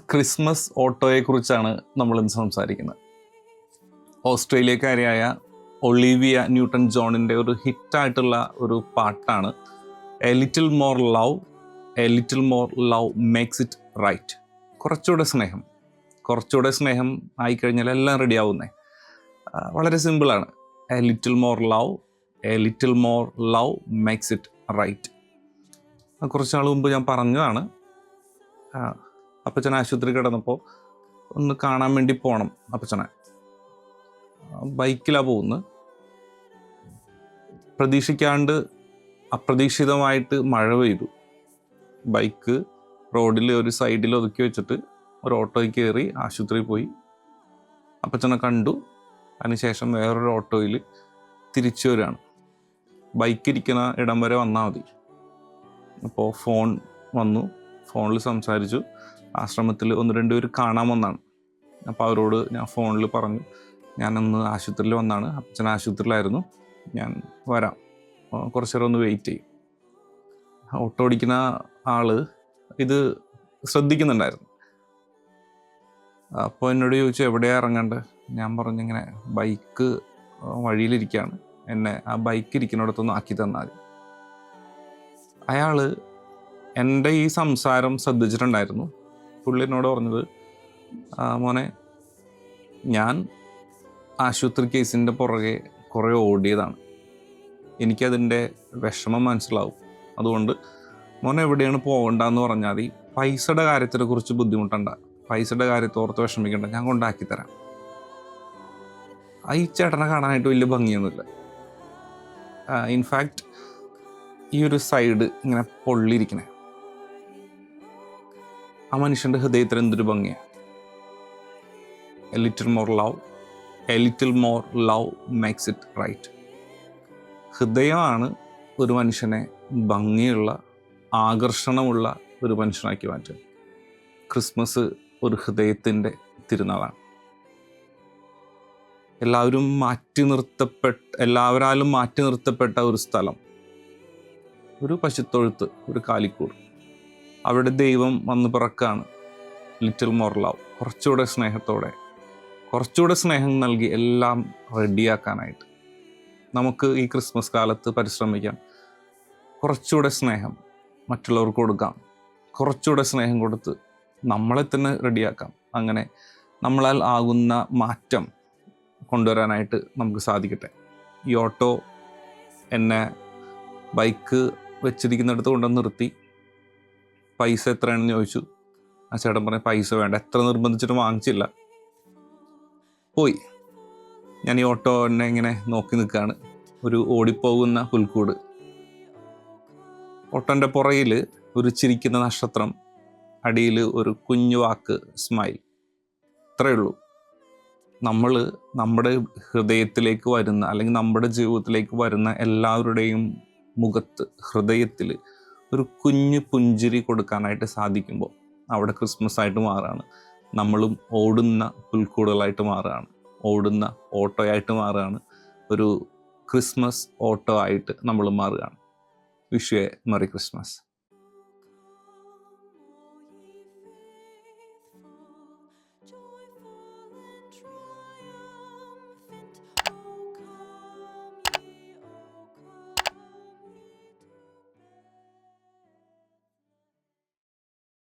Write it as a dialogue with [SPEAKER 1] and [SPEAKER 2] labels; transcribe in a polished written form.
[SPEAKER 1] Christmas ഓട്ടോയെക്കുറിച്ചാണ് നമ്മളിന്ന് സംസാരിക്കുന്നത്. ഓസ്ട്രേലിയക്കാരിയായ Olivia newton ജോണിൻ്റെ ഒരു ഹിറ്റായിട്ടുള്ള ഒരു പാട്ടാണ് a little more love, a little more love makes it right. കുറച്ചുകൂടെ സ്നേഹം ആയിക്കഴിഞ്ഞാൽ എല്ലാം റെഡി ആവുന്നേ. വളരെ സിമ്പിളാണ്. A little more love, a little more love makes it right. കുറച്ച് നാൾ മുമ്പ് ഞാൻ പറഞ്ഞതാണ്. അപ്പച്ചൻ ആശുപത്രി കിടന്നപ്പോൾ ഒന്ന് കാണാൻ വേണ്ടി പോകണം അപ്പച്ചനെ. ബൈക്കിലാണ് പോകുന്നത്. പ്രതീക്ഷിക്കാണ്ട് അപ്രതീക്ഷിതമായിട്ട് മഴ പെയ്തു. ബൈക്ക് റോഡിൽ ഒരു സൈഡിൽ ഒതുക്കി വെച്ചിട്ട് ഒരു ഓട്ടോയിൽ കയറി ആശുപത്രിയിൽ പോയി. അപ്പച്ചനെ കണ്ടു. അതിനുശേഷം വേറൊരു ഓട്ടോയിൽ തിരിച്ചു വരികയാണ്. ബൈക്ക് ഇരിക്കുന്ന ഇടം വരെ വന്നാൽ മതി. അപ്പോൾ ഫോൺ വന്നു. ഫോണിൽ സംസാരിച്ചു. ആശ്രമത്തിൽ 1-2 പേര് കാണാൻ വന്നാണ്. അപ്പോൾ അവരോട് ഞാൻ ഫോണിൽ പറഞ്ഞു, ഞാനന്ന് ആശുപത്രിയിൽ വന്നാണ്, അപ്പച്ചൻ ആശുപത്രിയിലായിരുന്നു, ഞാൻ വരാം, കുറച്ച് നേരം ഒന്ന് വെയിറ്റ് ചെയ്യും. ഓട്ടോ ഓടിക്കുന്ന ആള് ഇത് ശ്രദ്ധിക്കുന്നുണ്ടായിരുന്നു. അപ്പോൾ എന്നോട് ചോദിച്ചു എവിടെയാണ് ഇറങ്ങേണ്ടത്. ഞാൻ പറഞ്ഞു ഇങ്ങനെ ബൈക്ക് വഴിയിലിരിക്കുകയാണ്, എന്നെ ആ ബൈക്ക് ഇരിക്കുന്നിടത്തൊന്ന് ആക്കി തന്നാൽ. അയാൾ എൻ്റെ ഈ സംസാരം ശ്രദ്ധിച്ചിട്ടുണ്ടായിരുന്നു. പുള്ളി എന്നോട് പറഞ്ഞത്, മോനെ, ഞാൻ ആശുപത്രി കേസിൻ്റെ പുറകെ കുറേ ഓടിയതാണ്, എനിക്കതിൻ്റെ വിഷമം മനസ്സിലാവും. അതുകൊണ്ട് മോനെ എവിടെയാണ് പോകണ്ടെന്ന് പറഞ്ഞാൽ മതി, പൈസയുടെ കാര്യത്തിനെ കുറിച്ച് ബുദ്ധിമുട്ടണ്ട, പൈസയുടെ കാര്യത്തെ ഓർത്ത് വിഷമിക്കണ്ട, ഞാൻ കൊണ്ടാക്കി തരാം. ഈ ചേട്ടനെ കാണാനായിട്ട് വലിയ ഭംഗിയൊന്നുമില്ല. ഇൻഫാക്റ്റ് ഈ ഒരു സൈഡ് ഇങ്ങനെ പൊള്ളിയിരിക്കണേ, ആ മനുഷ്യൻ്റെ ഹൃദയത്തിൽ എന്തൊരു ഭംഗിയാണ്. A little more love, a little more love makes it right. ഹൃദയമാണ് ഒരു മനുഷ്യനെ ഭംഗിയുള്ള, ആകർഷണമുള്ള ഒരു മനുഷ്യനാക്കി മാറ്റുക. ക്രിസ്മസ് ഒരു ഹൃദയത്തിൻ്റെ തിരുനാളാണ്. എല്ലാവരാലും മാറ്റി നിർത്തപ്പെട്ട ഒരു സ്ഥലം, ഒരു പശുത്തൊഴുത്ത്, ഒരു കാലിക്കൂട്. അവിടെ ദൈവം വന്ന് പിറക്കാണ്. ലിറ്റിൽ മോർ ലവ്, കുറച്ചുകൂടെ സ്നേഹത്തോടെ, കുറച്ചുകൂടെ സ്നേഹം നൽകി എല്ലാം റെഡിയാക്കാനായിട്ട് നമുക്ക് ഈ ക്രിസ്മസ് കാലത്ത് പരിശ്രമിക്കാം. കുറച്ചുകൂടെ സ്നേഹം മറ്റുള്ളവർക്ക് കൊടുക്കാം, കുറച്ചുകൂടെ സ്നേഹം കൊടുത്ത് നമ്മളെ തന്നെ റെഡിയാക്കാം. അങ്ങനെ നമ്മളാൽ ആകുന്ന മാറ്റം കൊണ്ടുവരാനായിട്ട് നമുക്ക് സാധിക്കട്ടെ. ഈ ഓട്ടോ എന്നെ ബൈക്ക് വെച്ചിരിക്കുന്നിടത്ത് കൊണ്ടുവന്ന് നിർത്തി. പൈസ എത്രയാണെന്ന് ചോദിച്ചു. ആ ചേട്ടൻ പറഞ്ഞ പൈസ വേണ്ട, എത്ര നിർബന്ധിച്ചിട്ട് വാങ്ങിച്ചില്ല, പോയി. ഞാൻ ഈ ഓട്ടോ എന്നെ ഇങ്ങനെ നോക്കി നിൽക്കുകയാണ്. ഒരു ഓടിപ്പോകുന്ന പുൽക്കൂട്. ഓട്ടോൻ്റെ പുറകിൽ ഒരു ചിരിക്കുന്ന നക്ഷത്രം, അടിയിൽ ഒരു കുഞ്ഞു വാക്ക് സ്മൈൽ. ഇത്രയേ ഉള്ളൂ. നമ്മൾ നമ്മുടെ ഹൃദയത്തിലേക്ക് വരുന്ന, അല്ലെങ്കിൽ നമ്മുടെ ജീവിതത്തിലേക്ക് വരുന്ന എല്ലാവരുടെയും മുഖത്ത്, ഹൃദയത്തിൽ ഒരു കുഞ്ഞു പുഞ്ചിരി കൊടുക്കാനായിട്ട് സാധിക്കുമ്പോൾ അവിടെ ക്രിസ്മസ് ആയിട്ട് മാറുകയാണ്. നമ്മളും ഓടുന്ന പുൽക്കൂടുകളായിട്ട് മാറുകയാണ്, ഓടുന്ന ഓട്ടോയായിട്ട് മാറുകയാണ്, ഒരു ക്രിസ്മസ് ഓട്ടോ ആയിട്ട് നമ്മൾ മാറുകയാണ്. Wish you A merry Christmas.